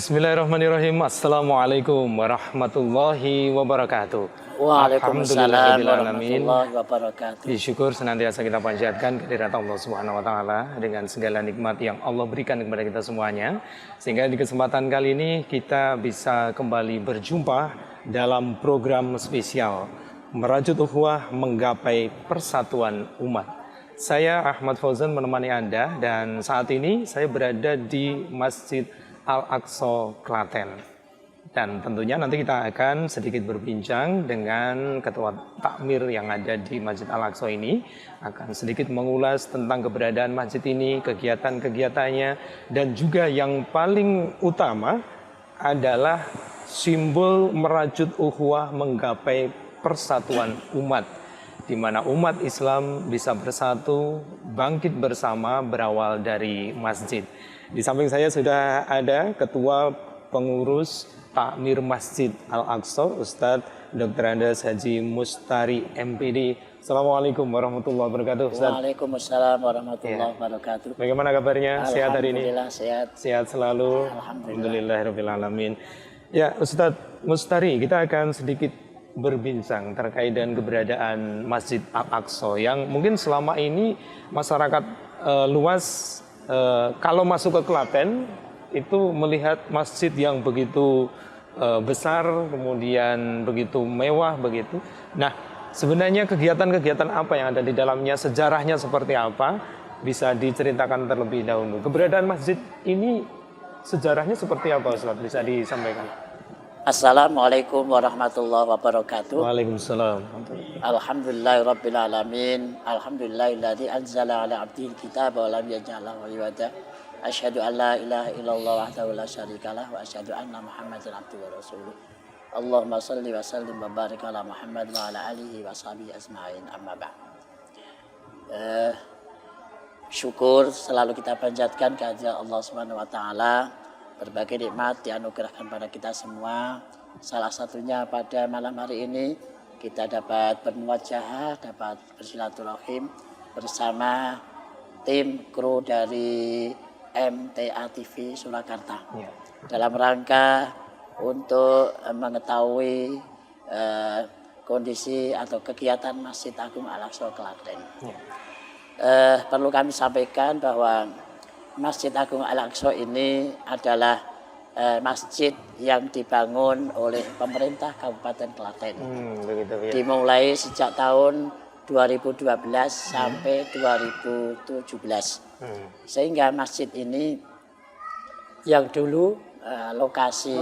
Bismillahirrahmanirrahim. Assalamualaikum warahmatullahi wabarakatuh. Waalaikumsalam warahmatullahi wabarakatuh. Syukur senantiasa kita panjatkan kehadirat Allah Subhanahu wa taala dengan segala nikmat yang Allah berikan kepada kita semuanya. Sehingga di kesempatan kali ini kita bisa kembali berjumpa dalam program spesial Merajut Ukhuwah Menggapai Persatuan Umat. Saya Ahmad Fauzan menemani Anda dan saat ini saya berada di Masjid Al-Aqsa, Klaten. Dan tentunya nanti kita akan sedikit berbincang dengan Ketua Takmir yang ada di Masjid Al-Aqsa ini. Akan sedikit mengulas tentang keberadaan masjid ini, kegiatan-kegiatannya, dan juga yang paling utama adalah simbol merajut ukhuwah menggapai persatuan umat, di mana umat Islam bisa bersatu, bangkit bersama berawal dari masjid. Di samping saya sudah ada Ketua Pengurus Takmir Masjid Al-Aqsa, Ustadz Dr. Andes Haji Mustari MPD. Assalamualaikum warahmatullahi wabarakatuh, Ustadz. Waalaikumsalam warahmatullahi wabarakatuh. Bagaimana kabarnya? Sehat hari ini? Alhamdulillah sehat. Sehat selalu. Alhamdulillahirrahmanirrahim. Ya, Ustadz Mustari, kita akan sedikit berbincang terkait dengan keberadaan Masjid Al-Aqsa yang mungkin selama ini masyarakat luas kalau masuk ke Klaten itu melihat masjid yang begitu besar, kemudian begitu mewah begitu. Nah, sebenarnya kegiatan-kegiatan apa yang ada di dalamnya, sejarahnya seperti apa, bisa diceritakan terlebih dahulu. Keberadaan masjid ini sejarahnya seperti apa, Ustaz? Bisa disampaikan? Assalamualaikum warahmatullahi wabarakatuh. Waalaikumsalam. Alhamdulillahirabbil alamin. Alhamdulillahilladzi anzala ala 'abdihil kitaba wa lam yaj'al lahu 'iwaja. Asyhadu an la ilaha illallah wahdahu la syarikalah wa asyhadu anna Muhammadan abduhu wa rasuluh. Allahumma shalli wa sallim wa barik ala Muhammad wa ala alihi wa sahbihi ajma'in. Amma ba'd. Syukur selalu kita panjatkan kehadirat Allah Subhanahu wa taala. Berbagai nikmat dianugerahkan pada kita semua. Salah satunya pada malam hari ini kita dapat bermuajahah, dapat bersilaturahim bersama tim kru dari MTA TV Surakarta. Ya. Dalam rangka untuk mengetahui kondisi atau kegiatan Masjid Agung Al-Aqsa Klaten. Ya. Perlu kami sampaikan bahwa Masjid Agung Al-Aqsa ini adalah masjid yang dibangun oleh pemerintah Kabupaten Klaten. Ya. Dimulai sejak tahun 2012 sampai 2017. Sehingga masjid ini yang dulu lokasi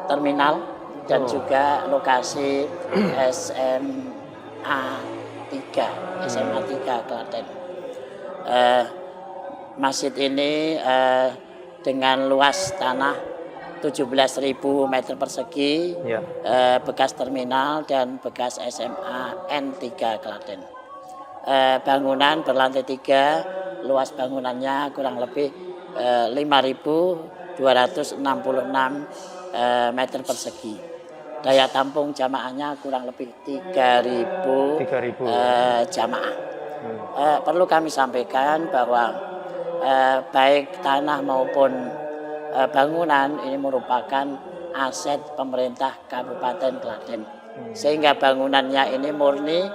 terminal dan juga lokasi SMA 3 Klaten. Masjid ini dengan luas tanah 17.000 meter persegi, ya. Bekas terminal dan bekas SMA N3 Klaten. Bangunan berlantai 3, luas bangunannya kurang lebih 5.266 meter persegi. Daya tampung jamaahnya kurang lebih 3.000 jamaah. Perlu kami sampaikan bahwa baik tanah maupun bangunan ini merupakan aset pemerintah Kabupaten Klaten. Sehingga bangunannya ini murni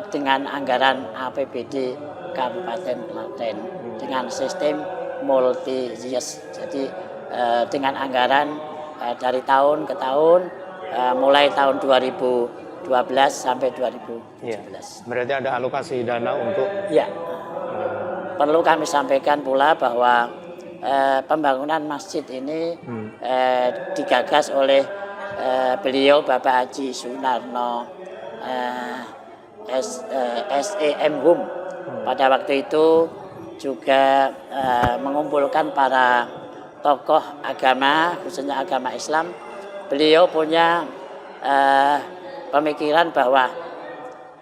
dengan anggaran APBD Kabupaten Klaten dengan sistem multi-years. Jadi dengan anggaran dari tahun ke tahun, mulai tahun 2012 sampai 2017. Ya, berarti ada alokasi dana untuk... Ya. Perlu kami sampaikan pula bahwa pembangunan masjid ini digagas oleh beliau Bapak Haji Sunarno SEM Hum. Pada waktu itu juga mengumpulkan para tokoh agama, khususnya agama Islam. Beliau punya pemikiran bahwa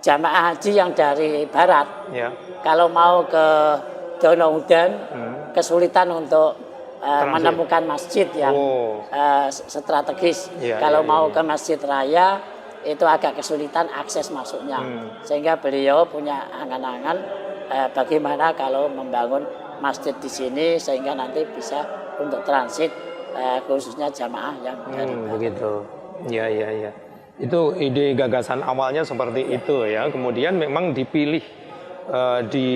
jamaah haji yang dari barat, ya, kalau mau ke Donaudan kesulitan untuk menemukan masjid yang strategis. Ya, kalau mau ke Masjid Raya itu agak kesulitan akses masuknya. Sehingga beliau punya angan-angan bagaimana kalau membangun masjid di sini sehingga nanti bisa untuk transit khususnya jamaah yang dari begitu. Ya, ya, ya. Itu ide gagasan awalnya seperti itu ya. Kemudian memang dipilih di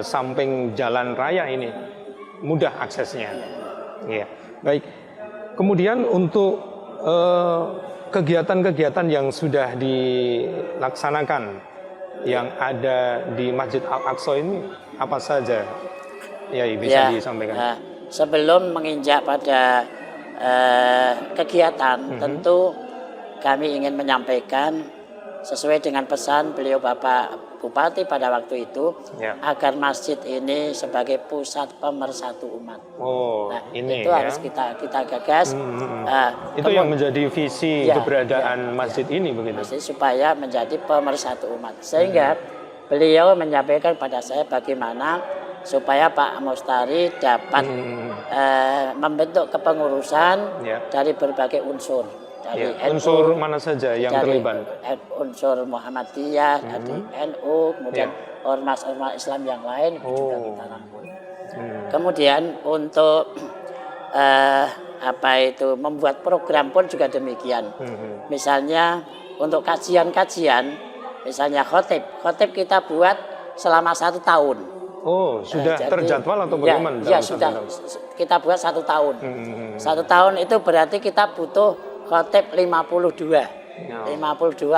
samping jalan raya ini mudah aksesnya. Ya, baik. Kemudian untuk kegiatan-kegiatan yang sudah dilaksanakan yang ada di Masjid Al-Aqsa ini apa saja? Ya, bisa disampaikan. Sebelum menginjak pada kegiatan, tentu kami ingin menyampaikan sesuai dengan pesan beliau Bapak Bupati pada waktu itu, agar masjid ini sebagai pusat pemersatu umat. Nah, ini itu harus kita gagas. Itu yang menjadi visi keberadaan masjid ini begitu. Supaya menjadi pemersatu umat. Sehingga beliau menyampaikan pada saya bagaimana supaya Pak Mustari dapat membentuk kepengurusan dari berbagai unsur. Dari unsur mana saja yang terlibat? Unsur Muhammadiyah, dari NU, kemudian ormas-ormas Islam yang lain juga kita rangkul. Kemudian untuk membuat program pun juga demikian. Misalnya untuk kajian-kajian, misalnya khotib kita buat selama 1 tahun. Oh, sudah terjadwal atau bagaimana? Ya, sudah. Kita buat 1 tahun. 1 tahun itu berarti kita butuh khotib 52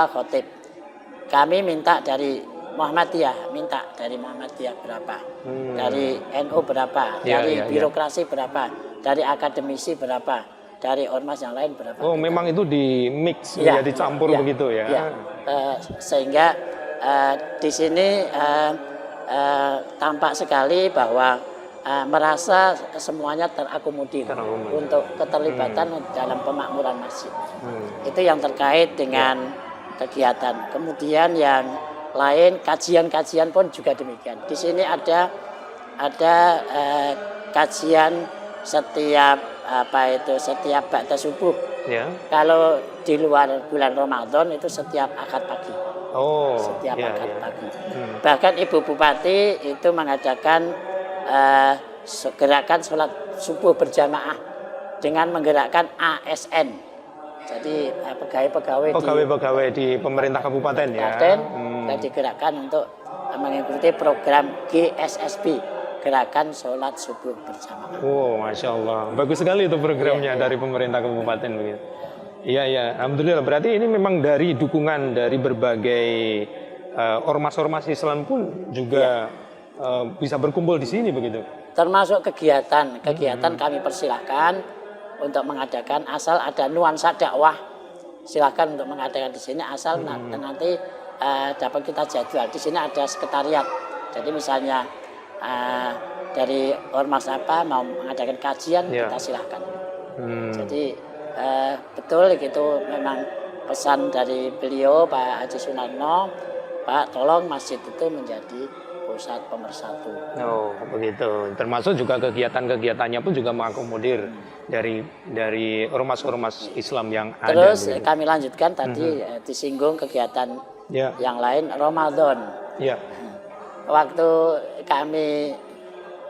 khotib. Kami minta dari Muhammadiyah berapa, dari NU berapa, dari birokrasi berapa, dari akademisi berapa, dari ormas yang lain berapa. Oh, memang itu di mix, jadi campur begitu ya. Sehingga di sini tampak sekali bahwa merasa semuanya terakomodir untuk keterlibatan dalam pemakmuran masjid. Itu yang terkait dengan kegiatan. Kemudian yang lain kajian-kajian pun juga demikian. Di sini ada kajian setiap ba'da subuh. Kalau di luar bulan Ramadan itu setiap akad pagi. Setiap akad pagi. Bahkan Ibu Bupati itu mengadakan gerakan sholat subuh berjamaah dengan menggerakkan ASN. Jadi pegawai di pemerintah kabupaten dan digerakkan untuk mengikuti program GSSB, gerakan sholat subuh berjamaah. Masya Allah, bagus sekali itu programnya dari pemerintah kabupaten begitu. Iya, alhamdulillah. Berarti ini memang dari dukungan dari berbagai ormas-ormas Islam pun juga bisa berkumpul di sini begitu. Termasuk kegiatan kami persilahkan untuk mengadakan, asal ada nuansa dakwah silahkan untuk mengadakan di sini, asal nanti dapat kita jadwal. Di sini ada sekretariat. Jadi misalnya dari ormas apa mau mengadakan kajian, kita silahkan. Jadi betul gitu, memang pesan dari beliau Pak Haji Sunarno, Pak tolong masjid itu menjadi pusat pemersatu. Begitu. Termasuk juga kegiatan-kegiatannya pun juga mengakomodir dari ormas-ormas Islam yang ada. Terus kami lanjutkan tadi disinggung kegiatan yang lain Ramadan. Waktu kami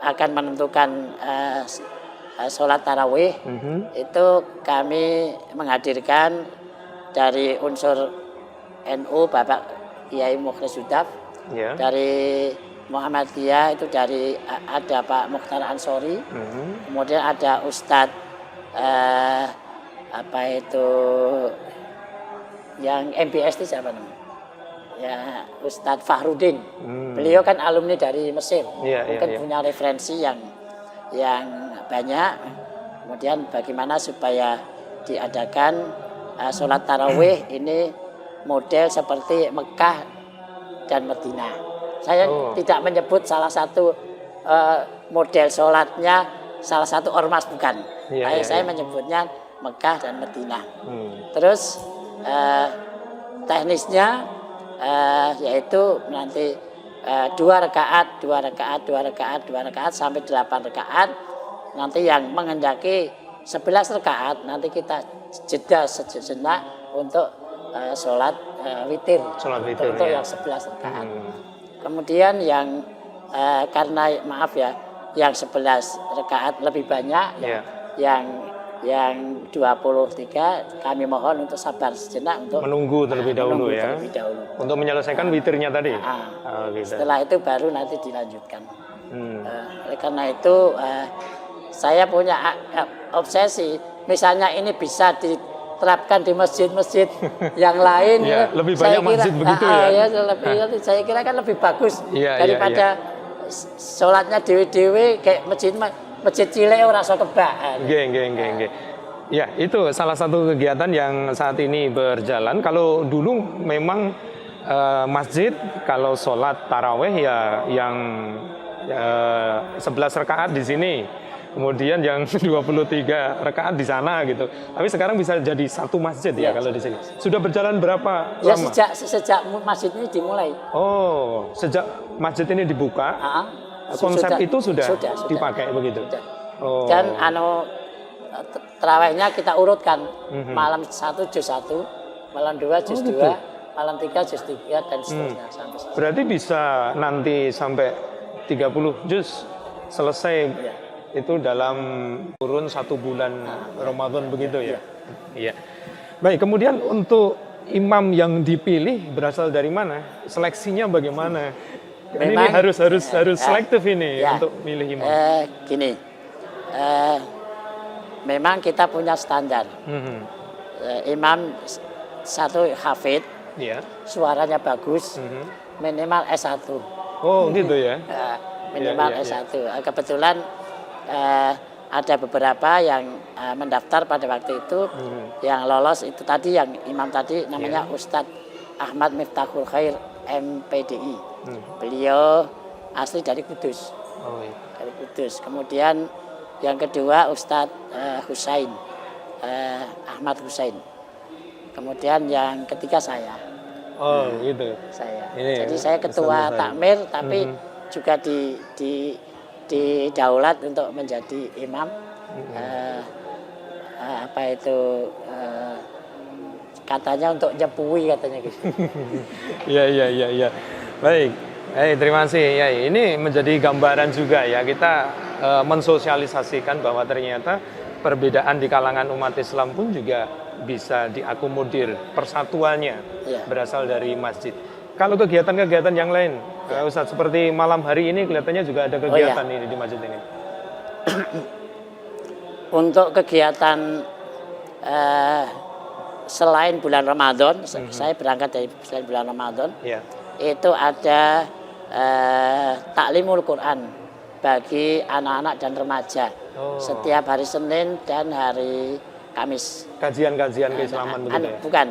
akan menentukan sholat tarawih, itu kami menghadirkan dari unsur NU Bapak Kiai Mukhlis Sudaf, dari Muhammadiyah itu ada Pak Mukhtar Ansori, kemudian ada Ustadz yang MBS itu siapa namanya? Ya, Ustadz Fahrudin. Beliau kan alumni dari Mesir, mungkin punya referensi yang banyak. Kemudian bagaimana supaya diadakan sholat tarawih ini model seperti Mekah dan Madinah. Saya tidak menyebut salah satu model sholatnya salah satu ormas, bukan. Saya menyebutnya Mekah dan Madinah. Terus teknisnya yaitu nanti 2 rakaat sampai 8 rakaat. Nanti yang mengendaki 11 rakaat nanti kita jeda sejenak untuk sholat witir. Untuk yang 11 rakaat. Kemudian yang karena maaf ya, yang 11 rakaat lebih banyak, Iya. yang 23 kami mohon untuk sabar sejenak untuk Menunggu terlebih dahulu menunggu ya. terlebih dahulu. Untuk menyelesaikan witirnya tadi. Ah, Oh, gitu. Setelah itu baru nanti dilanjutkan. Hmm. Oleh karena itu saya punya obsesi, misalnya ini bisa diterapkan di masjid-masjid yang lain. Ya, lebih saya banyak masjid begitu ya. Saya kira kan lebih bagus Iya, daripada sholatnya dewe-dewe kayak masjid cilik ora iso kebak. Nggih. Ya, itu salah satu kegiatan yang saat ini berjalan. Kalau dulu memang masjid kalau sholat taraweh ya yang 11 rakaat di sini. Kemudian yang 23 rakaat di sana gitu. Tapi sekarang bisa jadi satu masjid ya kalau di sini. Sudah berjalan berapa Ya lama? sejak masjid ini dimulai. Oh, sejak masjid ini dibuka, konsep itu sudah dipakai begitu. Sudah. Oh. Dan terawihnya kita urutkan. Malam 1 juz 1, malam 2 juz 2, malam 3 juz 3 dan seterusnya sampai selesai. Berarti bisa nanti sampai 30 juz selesai. Iya. Itu dalam kurun 1 bulan Ramadan begitu ya. Iya. Baik, kemudian untuk imam yang dipilih berasal dari mana? Seleksinya bagaimana? Ini harus selektif ini untuk milih imam. Gini, memang kita punya standar. Imam satu hafid, suaranya bagus, minimal S1. Oh gitu ya? Minimal S1. Kebetulan ada beberapa yang mendaftar pada waktu itu, yang lolos itu tadi, yang imam tadi namanya Ustadz Ahmad Miftahul Khair MPDI. Beliau asli dari Kudus. Dari Kudus. Kemudian yang kedua Ustadz Husain, Ahmad Husain. Kemudian yang ketiga saya. Oh gitu. Saya. Ini jadi saya ketua takmir, tapi juga didaulat untuk menjadi imam. Katanya untuk nyepui katanya gitu. Iya. Baik. Terima kasih. Ya, ini menjadi gambaran juga ya, kita mensosialisasikan bahwa ternyata perbedaan di kalangan umat Islam pun juga bisa diakomodir, persatuannya berasal dari masjid. Kalau kegiatan-kegiatan yang lain, Ustadz, seperti malam hari ini kelihatannya juga ada kegiatan ini di masjid ini. Untuk kegiatan selain bulan Ramadan, saya berangkat dari selain bulan Ramadan, itu ada taklimul Quran bagi anak-anak dan remaja setiap hari Senin dan hari Kamis. Kajian-kajian keislaman begitu ya? Bukan,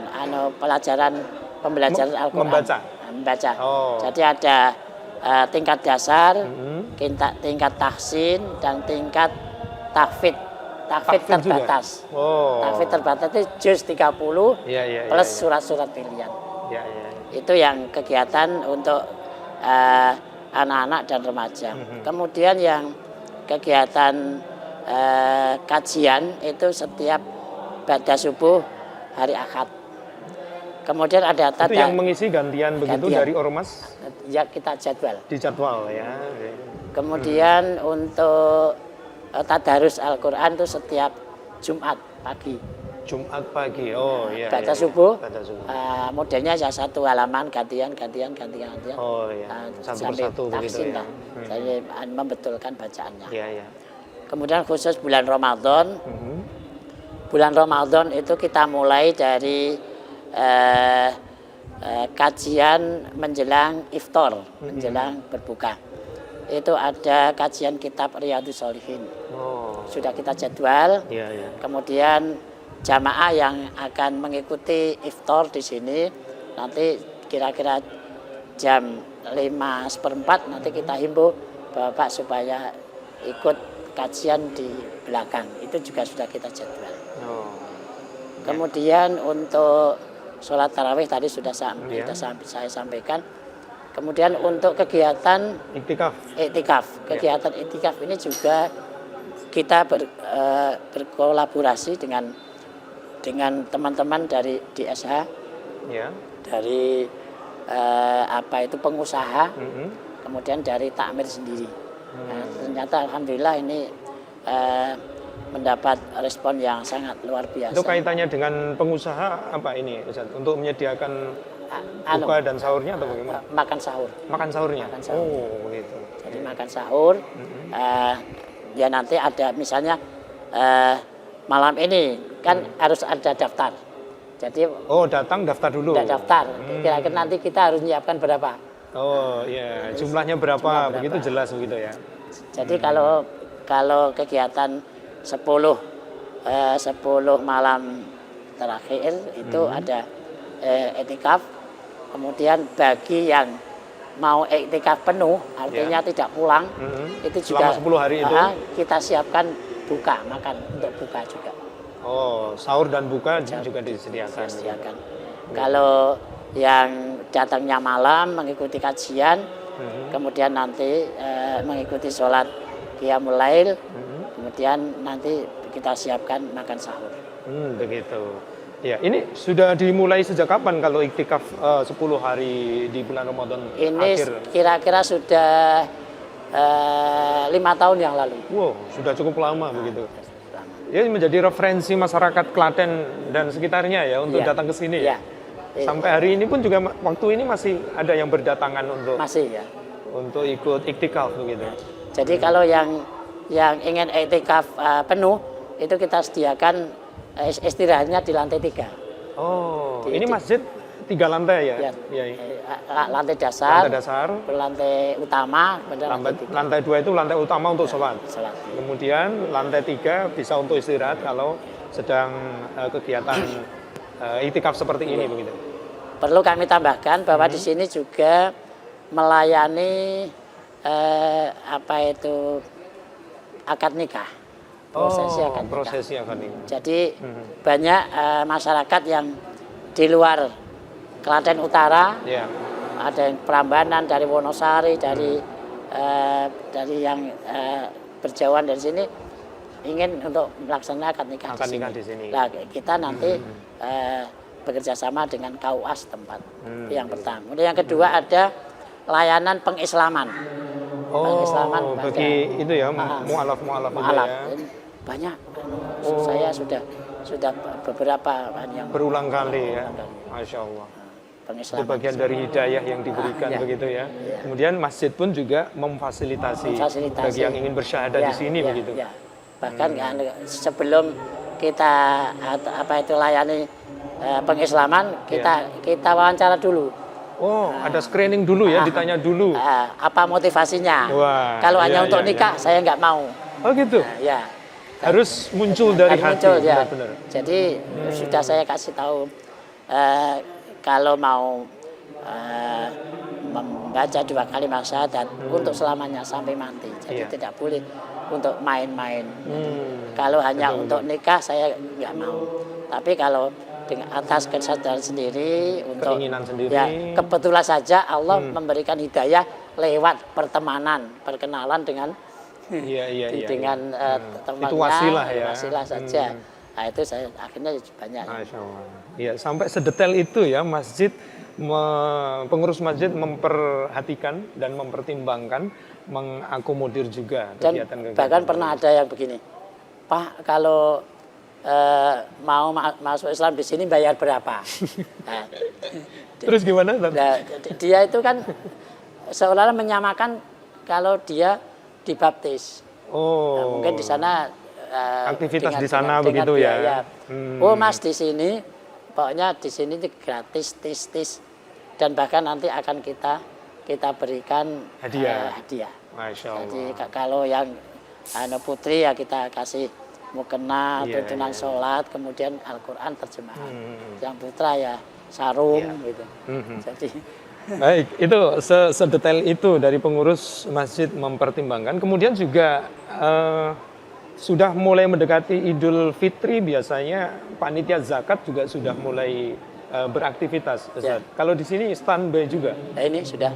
pembelajaran Al-Quran. Membaca. Jadi ada tingkat dasar, tingkat tahsin, dan tingkat tahfidz. Tahfidz terbatas. Tahfidz terbatas itu juz 30 plus surat-surat pilihan. Itu yang kegiatan untuk anak-anak dan remaja. Kemudian yang kegiatan kajian itu setiap ba'da subuh hari Ahad. Kemudian ada itu yang mengisi gantian begitu dari ormas? Ya, kita jadwal. Dijadwal ya. Kemudian untuk tadarus Al-Quran itu setiap Jumat pagi. Jumat pagi, oh iya. Baca subuh, modelnya ya satu halaman gantian. Oh iya, satu persatu begitu ya. Saya membetulkan bacaannya. Iya. Kemudian khusus bulan Ramadan, bulan Ramadan itu kita mulai dari kajian menjelang iftar, menjelang berbuka. Itu ada kajian kitab Riyadhus Shalihin. Sudah kita jadwal. Kemudian jamaah yang akan mengikuti iftar di sini nanti kira-kira jam 5:15 nanti kita himbau Bapak supaya ikut kajian di belakang. Itu juga sudah kita jadwal. Kemudian untuk sholat tarawih tadi sudah saya sampaikan. Kemudian untuk kegiatan iktikaf, kegiatan iktikaf ini juga kita berkolaborasi dengan teman-teman dari DSH, dari pengusaha, kemudian dari takmir sendiri. Nah, ternyata alhamdulillah ini mendapat respon yang sangat luar biasa. Itu kaitannya dengan pengusaha apa ini Ustaz? Untuk menyediakan buka dan sahurnya atau bagaimana? Makan sahur. Makan sahurnya? Makan sahur. Oh gitu. Jadi makan sahur, ya nanti ada misalnya malam ini kan harus ada daftar. Jadi datang daftar dulu. Daftar. Kira-kira nanti kita harus menyiapkan berapa. Oh iya, jumlahnya berapa, begitu jelas begitu ya. Jadi kalau kegiatan 10 malam terakhir itu ada iktikaf. Kemudian bagi yang mau iktikaf penuh, artinya tidak pulang, itu juga selama 10 hari itu kita siapkan makan untuk buka juga. Oh, sahur dan buka juga disediakan. Kalau yang datangnya malam mengikuti kajian, kemudian nanti mengikuti sholat qiyamul lail, kemudian nanti kita siapkan makan sahur. Begitu. Ya, ini sudah dimulai sejak kapan kalau iktikaf 10 hari di bulan Ramadan ini akhir? Kira-kira sudah 5 tahun yang lalu. Wow, sudah cukup lama begitu. Ya, menjadi referensi masyarakat Klaten dan sekitarnya ya untuk datang ke sini. Ya. Sampai hari ini pun juga waktu ini masih ada yang berdatangan untuk ikut iktikaf begitu. Jadi kalau yang ingin iktikaf penuh itu kita sediakan istirahatnya di lantai 3. Oh, ini masjid 3 lantai ya? Ya. Lantai dasar, lantai utama, lantai 2 itu lantai utama untuk sholat. Kemudian lantai 3 bisa untuk istirahat kalau sedang kegiatan iktikaf seperti ini begitu. Perlu kami tambahkan bahwa di sini juga melayani akad nikah. Prosesi akad nikah. Jadi banyak masyarakat yang di luar Klaten Utara, ada yang Prambanan, dari Wonosari, dari yang berjauhan dari sini ingin untuk melaksanakan nikah di sini. Nah, kita nanti bekerja sama dengan KUA setempat. Yang pertama. Kemudian yang kedua ada layanan pengislaman. Pengislaman bagi itu ya, mu'alaf ya. Banyak. Saya sudah beberapa yang berulang kali ya. Masya Allah. Itu bagian dari hidayah yang diberikan begitu ya. Kemudian masjid pun juga memfasilitasi bagi yang ingin bersyahadat di sini begitu. Bahkan sebelum kita layani pengislaman, kita wawancara dulu. Oh, ada screening dulu ya, ditanya dulu. Apa motivasinya? Wah, kalau hanya untuk nikah, saya nggak mau. Oh gitu? Harus muncul dari hati. Benar-benar. Jadi sudah saya kasih tahu, kalau mau membaca 2 kalimat syahadat untuk selamanya sampai mati. Jadi tidak boleh untuk main-main. Kalau hanya untuk nikah, saya nggak mau. Tapi kalau atas kesadaran sendiri, untuk keinginan sendiri. Ya, kebetulan saja Allah memberikan hidayah lewat perkenalan dengan temannya. Itu wasilah ya. Wasilah saja. Nah, itu saya akhirnya banyak. Masya Allah. Ya, sampai sedetail itu ya pengurus masjid memperhatikan dan mempertimbangkan, mengakomodir juga kegiatan-kegiatan. Bahkan pernah ada yang begini, Pak, kalau mau masuk Islam di sini bayar berapa? Nah, terus gimana? Dia itu kan seolah-olah menyamakan kalau dia dibaptis. Nah, mungkin di sana aktivitas di sana begitu ya. Oh Mas, di sini pokoknya di sini gratis tis dan bahkan nanti akan kita berikan hadiah. Masya Allah. Jadi kalau yang putri ya kita kasih mukena, tuntunan sholat, kemudian Al-Quran terjemahan. Yang putra ya sarung gitu. Jadi baik, itu sedetail itu dari pengurus masjid mempertimbangkan. Kemudian juga sudah mulai mendekati Idul Fitri, biasanya panitia zakat juga sudah mulai beraktivitas. Kalau di sini standby juga. Ini sudah.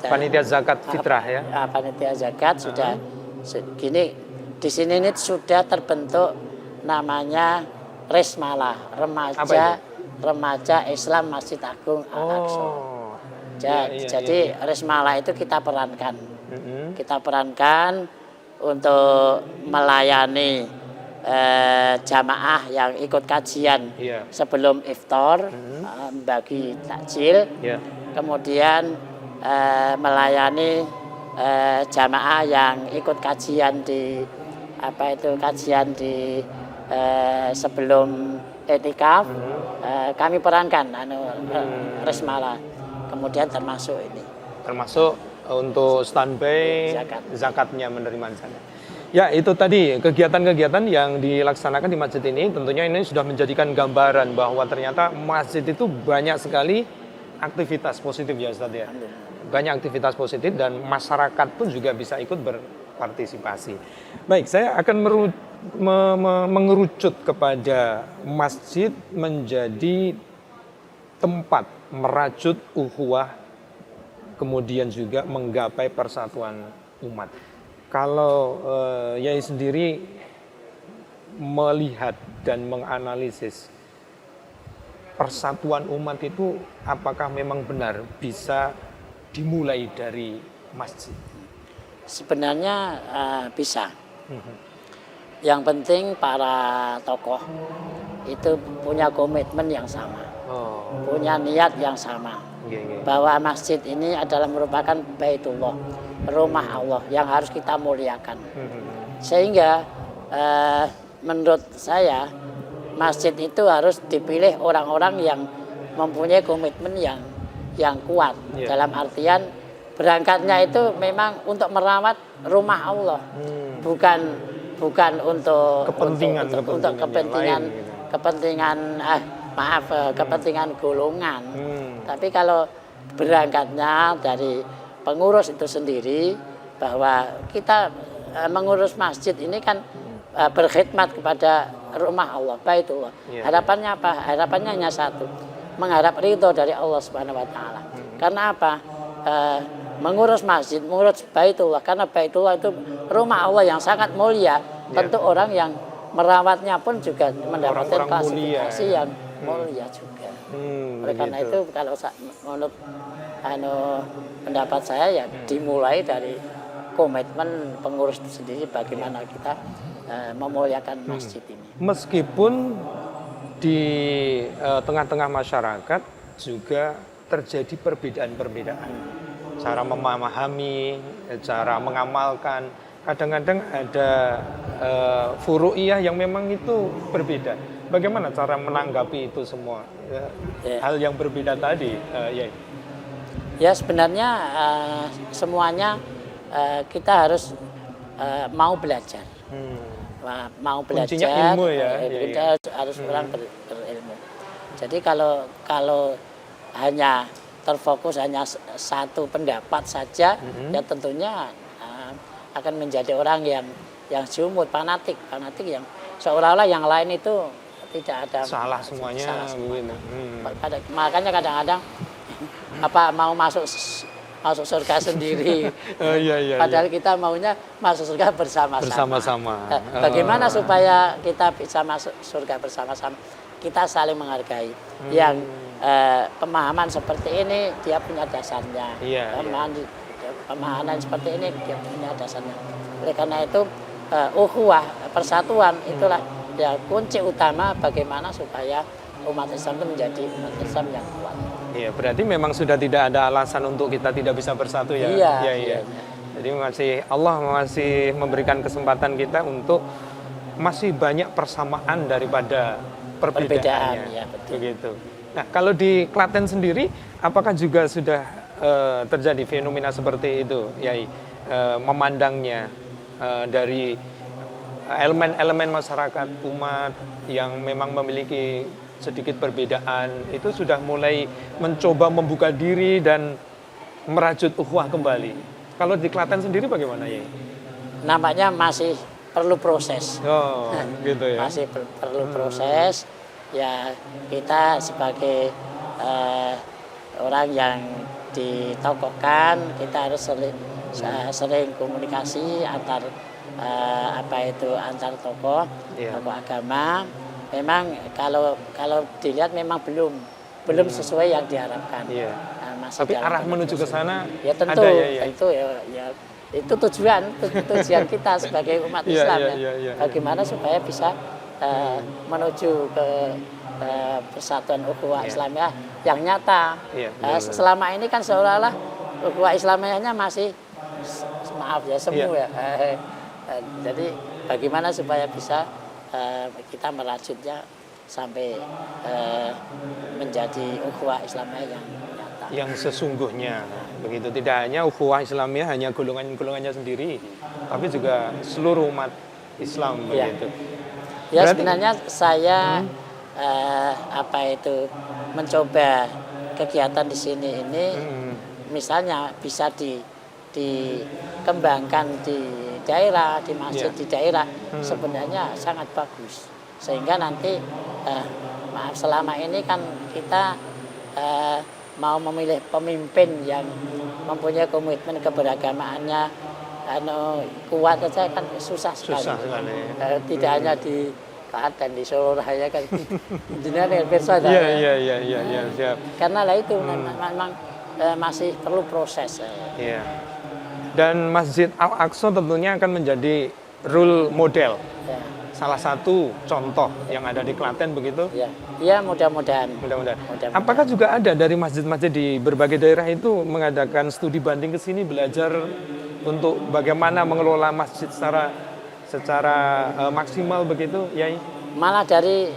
Panitia zakat fitrah ya. Panitia zakat sudah. Gini, di sini ini sudah terbentuk namanya Resmala, remaja Islam Masjid Agung Al-Aqsa. Jadi Resmala itu kita perankan. Mm-mm. Kita perankan untuk melayani jamaah yang ikut kajian Iya. sebelum iftar, bagi takjil, Iya. kemudian melayani jamaah yang ikut kajian di sebelum etikaf, kami perankan Resmala, kemudian termasuk ini. Termasuk untuk standby zakatnya, menerima zakat. Ya, itu tadi kegiatan-kegiatan yang dilaksanakan di masjid ini. Tentunya ini sudah menjadikan gambaran bahwa ternyata masjid itu banyak sekali aktivitas positif ya Ustaz ya. Banyak aktivitas positif dan masyarakat pun juga bisa ikut berpartisipasi. Baik, saya akan mengerucut kepada masjid menjadi tempat merajut ukhuwah, kemudian juga menggapai persatuan umat. Kalau Yai sendiri melihat dan menganalisis persatuan umat itu, apakah memang benar bisa dimulai dari masjid? Sebenarnya bisa. Yang penting para tokoh itu punya komitmen yang sama, punya niat yang sama, bahwa masjid ini adalah merupakan Baitullah, rumah Allah yang harus kita muliakan. Sehingga menurut saya masjid itu harus dipilih orang-orang yang mempunyai komitmen yang kuat. Dalam artian berangkatnya itu memang untuk merawat rumah Allah, bukan untuk kepentingan golongan. Tapi kalau berangkatnya dari pengurus itu sendiri, bahwa kita mengurus masjid ini kan berkhidmat kepada rumah Allah, Baitullah. Harapannya apa? Harapannya hanya satu, mengharap ridho dari Allah Subhanahu wa taala. Karena apa? Mengurus masjid, mengurus Baitullah, karena Baitullah itu rumah Allah yang sangat mulia. Tentu orang yang merawatnya pun juga mendapatkan klasifikasi yang mulia juga. Oleh karena itu kalau menurut pendapat saya ya dimulai dari komitmen pengurus itu sendiri, bagaimana kita memuliakan masjid ini. Meskipun di tengah-tengah masyarakat juga terjadi perbedaan-perbedaan, cara memahami, cara mengamalkan, kadang-kadang ada furu'iyah yang memang itu berbeda. Bagaimana cara menanggapi itu semua hal yang berbeda tadi, Ya sebenarnya semuanya kita harus mau belajar. Mau belajar, kuncinya ilmu ya. Kita harus orang berilmu. Jadi kalau hanya terfokus hanya satu pendapat saja, ya tentunya akan menjadi orang yang jumud, fanatik yang seolah-olah yang lain itu tidak ada salah semuanya. Makanya kadang-kadang mau masuk surga sendiri. Padahal kita maunya masuk surga bersama-sama. Bagaimana supaya kita bisa masuk surga bersama-sama? Kita saling menghargai. Yang pemahaman seperti ini dia punya dasarnya. Pemahaman seperti ini dia punya dasarnya. Oleh karena itu ukhuwah, persatuan itulah ya kunci utama bagaimana supaya umat Islam itu menjadi umat Islam yang kuat. Iya, berarti memang sudah tidak ada alasan untuk kita tidak bisa bersatu ya. Iya. Jadi Allah masih memberikan kesempatan kita untuk masih banyak persamaan daripada perbedaannya. Ya, betul. Begitu. Nah, kalau di Klaten sendiri, apakah juga sudah terjadi fenomena seperti itu, Yai? Memandangnya dari elemen-elemen masyarakat umat yang memang memiliki sedikit perbedaan, itu sudah mulai mencoba membuka diri dan merajut ukhuwah kembali. Kalau di Klaten sendiri bagaimana, Yai? Nampaknya masih perlu proses. Gitu ya. Masih perlu proses. Ya kita sebagai orang yang ditokohkan, kita harus sering komunikasi antar tokoh agama. Memang kalau dilihat memang belum sesuai yang diharapkan. masih Tapi dalam arah menuju ke sana ya tentu, ada ya. tentu ya itu tujuan kita sebagai umat Iya, Islam iya, ya. iya, iya. Bagaimana supaya bisa menuju ke persatuan ukhuwah Islamiyah yang nyata. Iya, benar-benar. Selama ini kan seolah-olah ukhuwah Islamiyahnya masih maaf ya semu Iya. ya. Jadi bagaimana supaya bisa kita merajutnya sampai menjadi ukhuwah Islamiyah yang nyata. Yang sesungguhnya begitu, tidak hanya ukhuwah Islamiyah hanya golongannya sendiri, tapi juga seluruh umat Islam Ya. begitu. Ya Berarti- sebenarnya saya mencoba kegiatan di sini ini misalnya bisa dikembangkan di daerah, di masjid Ya. di daerah sebenarnya sangat bagus sehingga nanti maaf selama ini kan kita mau memilih pemimpin yang mempunyai komitmen keberagamaannya kuat saja kan susah sekali. Susah sekali. Tidak hanya di Kaat dan di Solo Raya kan jenengan dengan pirsa ta. Iya, siap. Karena lah itu memang masih perlu proses. Iya. Dan Masjid Al-Aqsa tentunya akan menjadi role model. Ya. Salah satu contoh yang ada di Klaten begitu. Ya, ya mudah-mudahan. Mudah-mudahan. Mudah-mudahan. Apakah juga ada dari masjid-masjid di berbagai daerah itu mengadakan studi banding ke sini belajar untuk bagaimana mengelola masjid secara maksimal begitu, Yai? Malah dari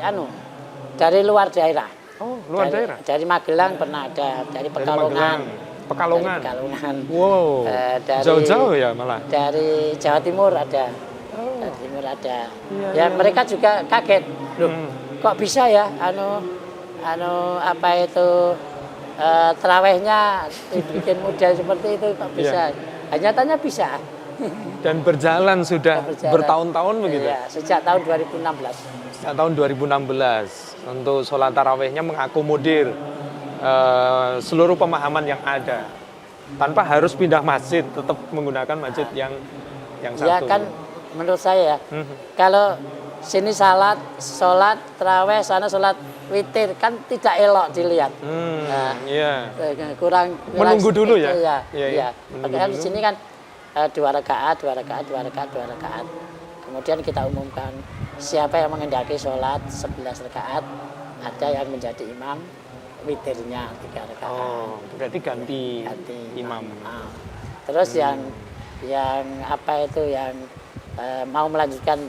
luar daerah. Oh, luar daerah. Dari Magelang pernah ada, dari Pekalongan. Pekalongan. Dari Pekalongan. Wow. Dari- Jauh-jauh ya malah. Dari Jawa Timur ada. Jawa Timur ada. Ya, mereka juga kaget. Loh, kok bisa ya terawihnya dibikin model seperti itu kok bisa? Nyatanya bisa. Dan berjalan sudah Berjalan. bertahun-tahun begitu. Ya, sejak tahun 2016. Sejak tahun 2016 untuk sholat tarawihnya mengakomodir seluruh pemahaman yang ada tanpa harus pindah masjid, tetap menggunakan masjid yang satu. Ya kan menurut saya kalau sini sholat tarawih, sana sholat witir kan tidak elok dilihat. Iya. kurang Menunggu dulu ya? Iya, Iya, iya. menunggu Kan dulu. di sini kan 2 rakaat. Kemudian kita umumkan siapa yang mengendaki sholat 11 rakaat, ada yang menjadi imam witirnya 3 rakaat. Oh, berarti ganti imam. Nah, terus yang mau melanjutkan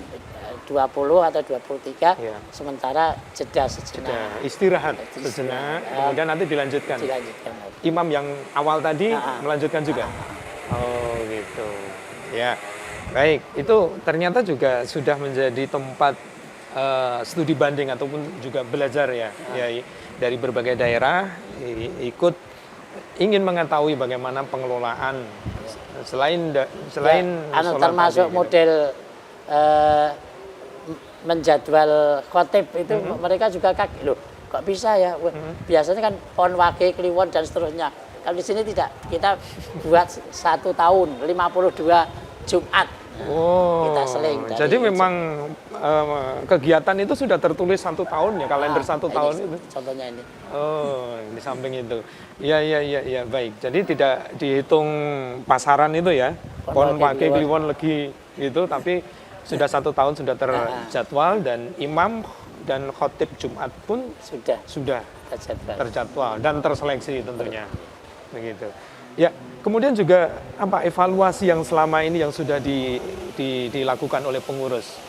20 atau 23, Iya. sementara jeda Sudah sejenak. istirahat sejenak, kemudian nanti dilanjutkan. Dilanjutkan lagi. Imam yang awal tadi Ah. melanjutkan juga. Oh gitu. Ya, baik. Itu ternyata juga sudah menjadi tempat studi banding ataupun juga belajar ya, dari berbagai daerah ikut ingin mengetahui bagaimana pengelolaan selain sholat termasuk tadi, gitu. model menjadwal khotib itu mereka juga kaget loh, kok bisa ya? Wah, biasanya kan pon wage kliwon dan seterusnya. Kalau di sini tidak, kita buat 1 tahun 52 Jumat. Oh, Kita seling dari jadi memang kegiatan itu sudah tertulis 1 tahun ya, kalender 1 tahun itu. Contohnya ini. Oh, di samping itu. Iya, baik. Jadi tidak dihitung pasaran itu ya. Pon wage kliwon legi itu, tapi sudah 1 tahun sudah terjadwal dan imam dan khotib Jumat pun sudah terjadwal dan terseleksi tentunya. Begitu. Ya, kemudian juga apa evaluasi yang selama ini yang sudah dilakukan oleh pengurus?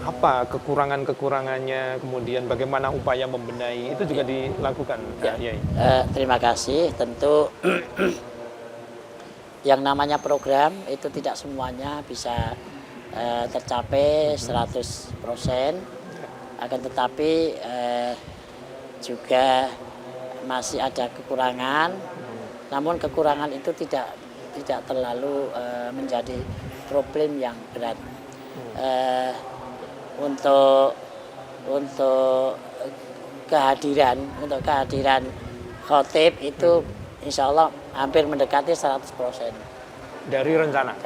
Apa kekurangannya, kemudian bagaimana upaya membenahi itu juga dilakukan. Ya. Terima kasih. Tentu yang namanya program itu tidak semuanya bisa tercapai 100%, akan tetapi juga masih ada kekurangan. Namun kekurangan itu tidak terlalu menjadi problem yang berat. Untuk kehadiran khotib itu insya Allah hampir mendekati 100% dari rencana.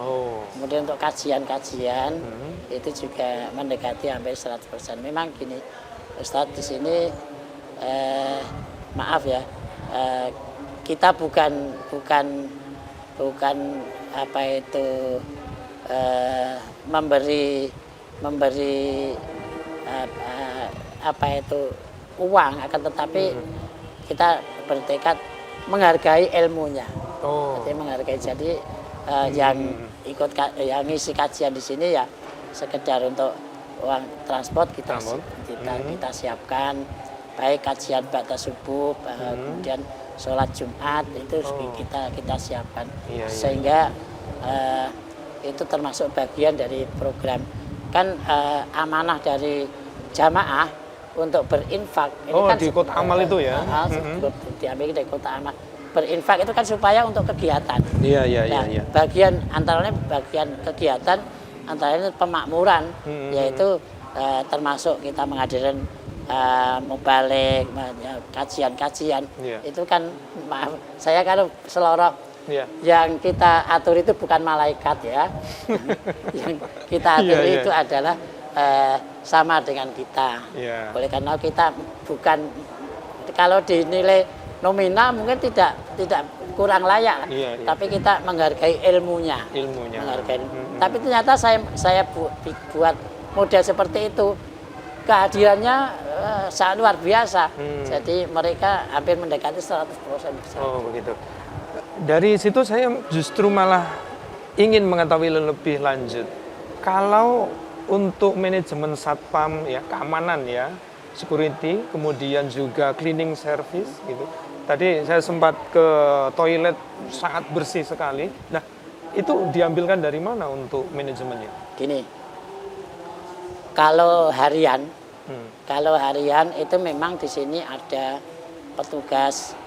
Oh. Kemudian untuk kajian itu juga mendekati hampir 100%. Memang gini, Ustadz di sini maaf ya, kita bukan bukan apa itu memberi apa itu uang, akan tetapi kita bertekad menghargai ilmunya. Jadi menghargai. Jadi yang ikut yang ngisi kajian di sini ya sekedar untuk uang transport kita siapkan, baik kajian ba'da subuh, kemudian sholat Jumat itu kita siapkan, sehingga itu termasuk bagian dari program. Kan amanah dari jamaah untuk berinfak. Ini kan di kota amal itu ya? Diambil dari kota amal. Berinfak itu kan supaya untuk kegiatan. Iya. Bagian antaranya bagian kegiatan antaranya pemakmuran, yaitu termasuk kita menghadirkan mubalik, kajian-kajian. Itu kan, maaf, saya kalau seloroh, yang kita atur itu bukan malaikat ya. Yang kita atur itu adalah sama dengan kita. Oleh karena kita bukan, kalau dinilai nominal mungkin tidak kurang layak, tapi kita menghargai ilmunya. Menghargai. Tapi ternyata saya buat model seperti itu, kehadirannya sangat luar biasa. Jadi mereka hampir mendekati 100%. Oh begitu. Dari situ saya justru malah ingin mengetahui lebih lanjut. Kalau untuk manajemen satpam ya, keamanan ya, security, kemudian juga cleaning service gitu. Tadi saya sempat ke toilet, sangat bersih sekali. Nah, itu diambilkan dari mana untuk manajemennya? Gini, kalau harian itu memang di sini ada petugas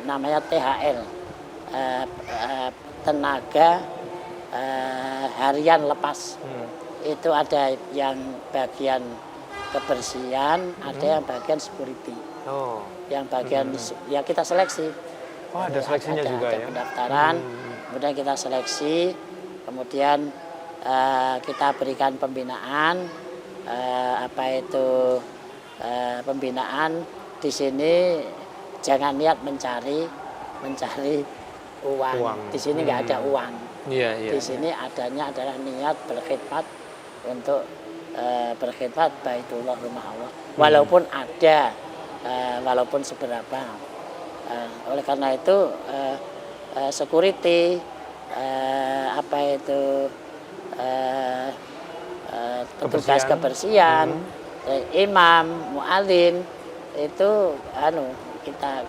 namanya THL, tenaga harian lepas. Itu ada yang bagian kebersihan, ada yang bagian security. Yang bagian ya kita seleksi. Ada seleksinya juga ya. Pendaftaran, kemudian kita seleksi, kemudian kita berikan pembinaan, pembinaan di sini jangan niat mencari uang. Di sini nggak ada uang. Di sini adanya adalah niat berkhidmat untuk berkhidmat Baitullah, rumah Allah. Walaupun ada, walaupun seberapa. Oleh karena itu security, petugas kebersihan, imam, muadzin itu kita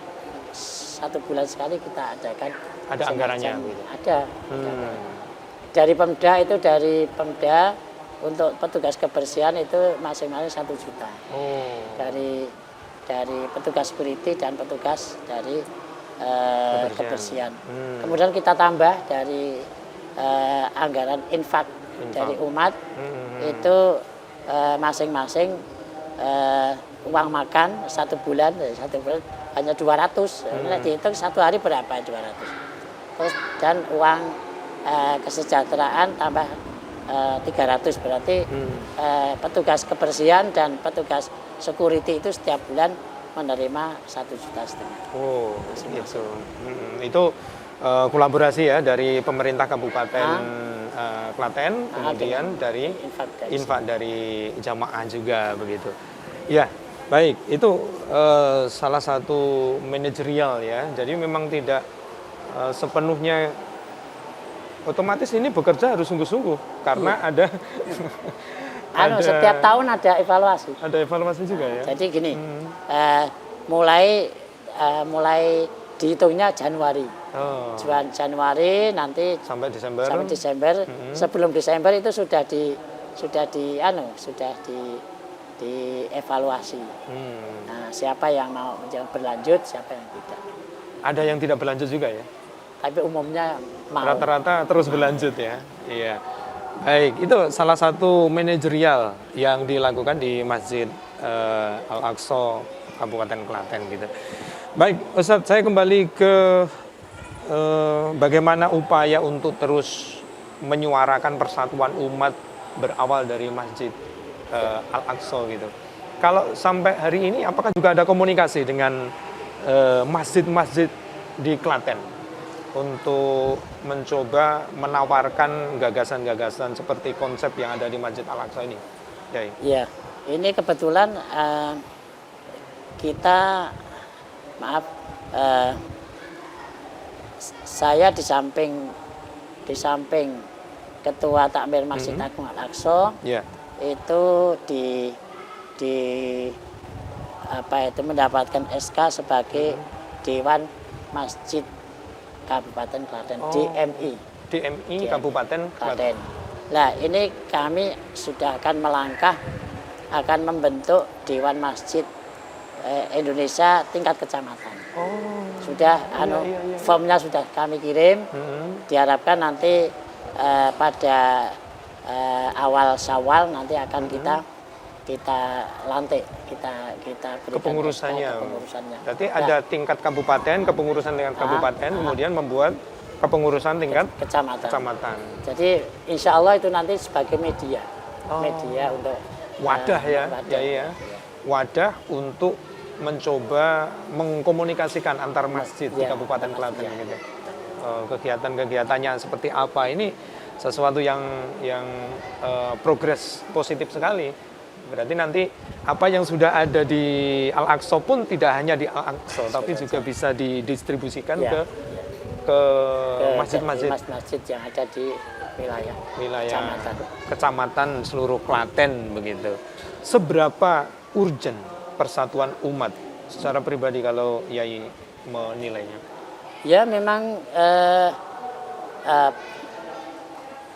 1 bulan sekali kita adakan. Ada anggarannya? Ada. Dari Pemda untuk petugas kebersihan itu masing-masing 1 juta. Dari petugas security dan petugas dari kebersihan. Kemudian kita tambah dari anggaran infak dari umat, itu masing-masing uang makan 1 bulan hanya 200. Dihitung 1 hari berapa 200. Terus dan uang kesejahteraan tambah 300, berarti petugas kebersihan dan petugas security itu setiap bulan menerima 1,5 juta. Gitu. Itu kolaborasi ya dari pemerintah Kabupaten Klaten, kemudian dari infak dari jamaah juga begitu. Ya, baik. Itu salah satu manajerial ya. Jadi memang tidak sepenuhnya otomatis ini bekerja harus sungguh-sungguh karena ada setiap tahun ada evaluasi. Ada evaluasi juga ya. Jadi gini, mulai dihitungnya Januari. Januari nanti sampai Desember. Sebelum Desember itu sudah dievaluasi. Nah, siapa yang mau berlanjut, siapa yang tidak. Ada yang tidak berlanjut juga ya? Tapi umumnya mau. Rata-rata terus berlanjut ya. Iya. Baik, itu salah satu manajerial yang dilakukan di Masjid Al-Aqsa Kabupaten Klaten gitu. Baik, Ustadz, saya kembali ke bagaimana upaya untuk terus menyuarakan persatuan umat berawal dari Masjid Al-Aqsa gitu. Kalau sampai hari ini apakah juga ada komunikasi dengan masjid-masjid di Klaten untuk mencoba menawarkan gagasan-gagasan seperti konsep yang ada di Masjid Al-Aqsa ini. Yai. Ya, ini kebetulan kita, maaf, saya di samping Ketua Takmir Masjid Agung Al-Aqsa, Ya. itu di apa itu mendapatkan SK sebagai Dewan Masjid Kabupaten Klaten, DMI. DMI Kabupaten Klaten. Nah, ini kami sudah akan melangkah akan membentuk Dewan Masjid Indonesia tingkat kecamatan. Sudah formnya sudah kami kirim. Diharapkan nanti pada awal Syawal nanti akan kita lantik, kita berikan kepengurusannya. kepengurusannya. Berarti ada tingkat kabupaten, kepengurusan tingkat kabupaten, kemudian membuat kepengurusan tingkat kecamatan. Jadi insya Allah itu nanti sebagai media untuk wadah wadah untuk mencoba mengkomunikasikan antar masjid di Kabupaten Klaten gitu. Kegiatan-kegiatannya seperti apa ini sesuatu yang progres positif sekali. Berarti nanti apa yang sudah ada di Al-Aqsa pun tidak hanya di Al-Aqsa, tapi juga bisa didistribusikan ke masjid-masjid yang ada di wilayah kecamatan seluruh Klaten begitu. Seberapa urgent persatuan umat secara pribadi kalau Yai menilainya? Ya memang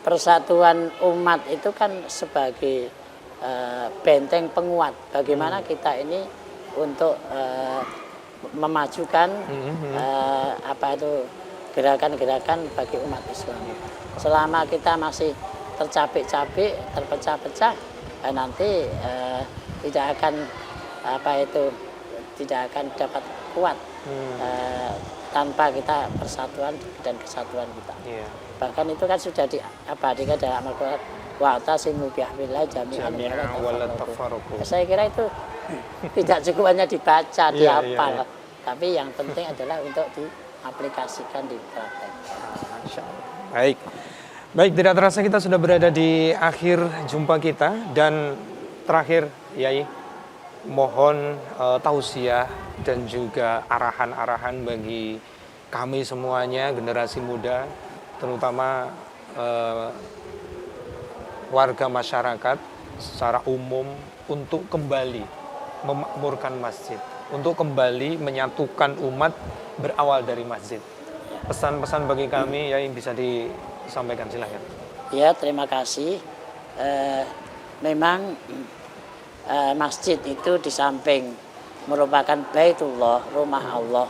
persatuan umat itu kan sebagai benteng penguat bagaimana kita ini untuk memajukan gerakan-gerakan bagi umat Islam. Selama kita masih tercapek-capek, terpecah-pecah, nanti tidak akan dapat kuat tanpa kita persatuan dan kesatuan kita. Bahkan itu kan sudah diabadikan dalam Al-Quran, wa'tasimu bihablillah jami'an wala tafarraqu. Saya kira itu tidak cukup hanya dibaca, dihafal, tapi yang penting adalah untuk diaplikasikan di praktek. Baik, tidak terasa kita sudah berada di akhir jumpa kita dan terakhir Yai mohon tausiah dan juga arahan-arahan bagi kami semuanya generasi muda, terutama warga masyarakat secara umum untuk kembali memakmurkan masjid, untuk kembali menyatukan umat berawal dari masjid. Pesan-pesan bagi kami yang bisa disampaikan, silahkan. Ya, terima kasih. Memang masjid itu di samping merupakan Baitullah, rumah Allah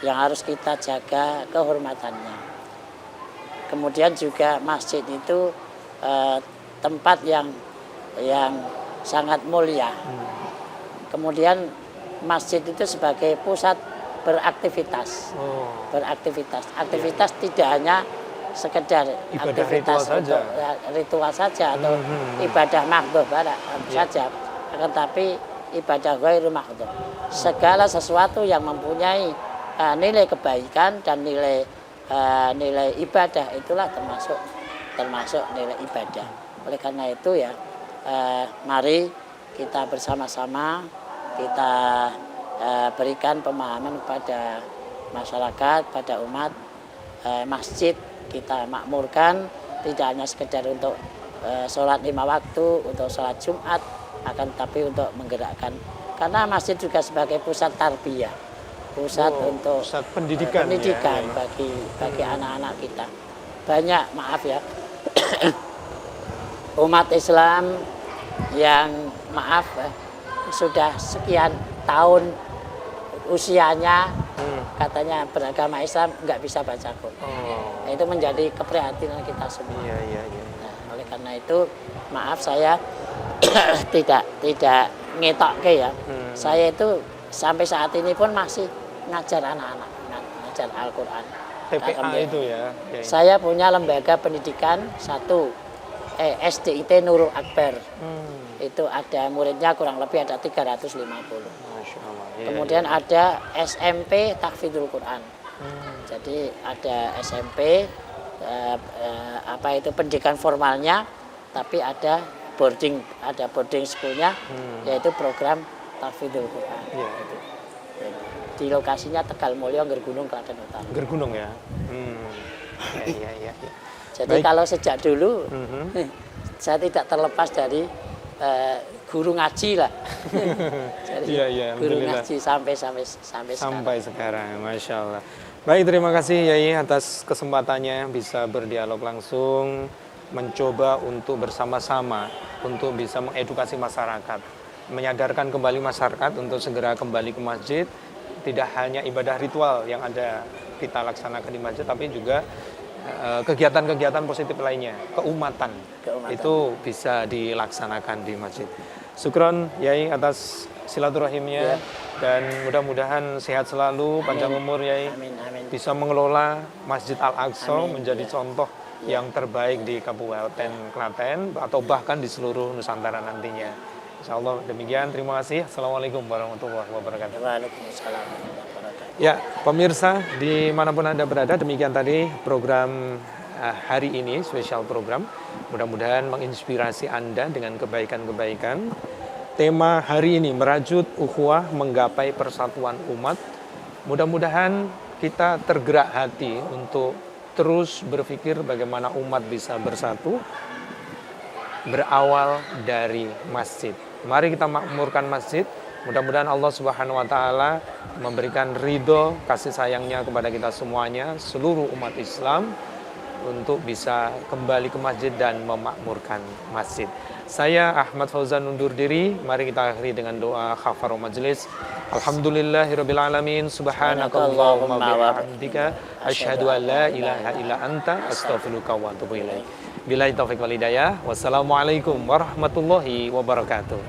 yang harus kita jaga kehormatannya. Kemudian juga masjid itu tempat yang sangat mulia. Kemudian masjid itu sebagai pusat beraktivitas. Aktivitas tidak hanya sekedar ibadah aktivitas ritual saja atau ibadah mahdhah saja, akan tapi ibadah ghairu mahdhah. Segala sesuatu yang mempunyai nilai kebaikan dan nilai ibadah itulah termasuk nilai ibadah. Oleh karena itu ya, mari kita bersama-sama kita berikan pemahaman kepada masyarakat, pada umat, masjid kita makmurkan tidak hanya sekedar untuk sholat 5 waktu, untuk sholat Jumat, akan tapi untuk menggerakkan, karena masjid juga sebagai pusat tarbiyah, pusat pendidikan bagi anak-anak kita. Banyak, maaf ya, umat Islam yang sudah sekian tahun usianya katanya beragama Islam nggak bisa baca Quran. Itu menjadi keprihatinan kita semua. Nah, oleh karena itu maaf saya tidak ngetokke ya. Saya itu sampai saat ini pun masih ngajar anak-anak, ngajar Al-Quran. TPA itu ya. Saya punya lembaga pendidikan SDIT Nurul Akbar. Itu ada muridnya kurang lebih ada 350. Masya Allah. Kemudian ada SMP Tahfidzul Quran. Jadi ada SMP apa itu pendidikan formalnya, tapi ada boarding schoolnya, yaitu program Tahfidzul Quran. Iya. Di lokasinya Tegal Mulyo, Gergunung, Klaten Utara. Gergunung ya. Iya. Jadi Baik. kalau sejak dulu saya tidak terlepas dari guru ngaji lah. Jadi Iya, guru alhamdulillah. ngaji sampai sekarang. Sampai sekarang, Masya Allah. Baik, terima kasih Yai atas kesempatannya bisa berdialog langsung, mencoba untuk bersama-sama untuk bisa mengedukasi masyarakat, menyadarkan kembali masyarakat untuk segera kembali ke masjid. Tidak hanya ibadah ritual yang ada kita laksanakan di masjid, tapi juga kegiatan-kegiatan positif lainnya, keumatan. Itu bisa dilaksanakan di masjid. Syukron Yai atas silaturahimnya, dan mudah-mudahan sehat selalu, panjang umur Yai. Amin. Bisa mengelola Masjid Al-Aqsa menjadi contoh yang terbaik di Kabupaten Klaten atau bahkan di seluruh Nusantara nantinya. Insya Allah demikian. Terima kasih. Assalamualaikum warahmatullahi wabarakatuh. Waalaikumsalam warahmatullahi wabarakatuh. Ya, pemirsa dimanapun Anda berada, demikian tadi program hari ini, spesial program. Mudah-mudahan menginspirasi Anda dengan kebaikan-kebaikan. Tema hari ini merajut ukhuwah menggapai persatuan umat. Mudah-mudahan kita tergerak hati untuk terus berpikir bagaimana umat bisa bersatu, berawal dari masjid. Mari kita makmurkan masjid. Mudah-mudahan Allah Subhanahu wa taala memberikan ridho kasih sayangnya kepada kita semuanya, seluruh umat Islam, untuk bisa kembali ke masjid dan memakmurkan masjid. Saya Ahmad Fauzan undur diri. Mari kita akhiri dengan doa khafarul majlis. Alhamdulillahirabbil alamin. Subhanakallahumma wa bihamdika asyhadu an la ilaha illa anta astaghfiruka wa atubu ilaik. Billahi taufiq wal hidayah. Wassalamualaikum warahmatullahi wabarakatuh.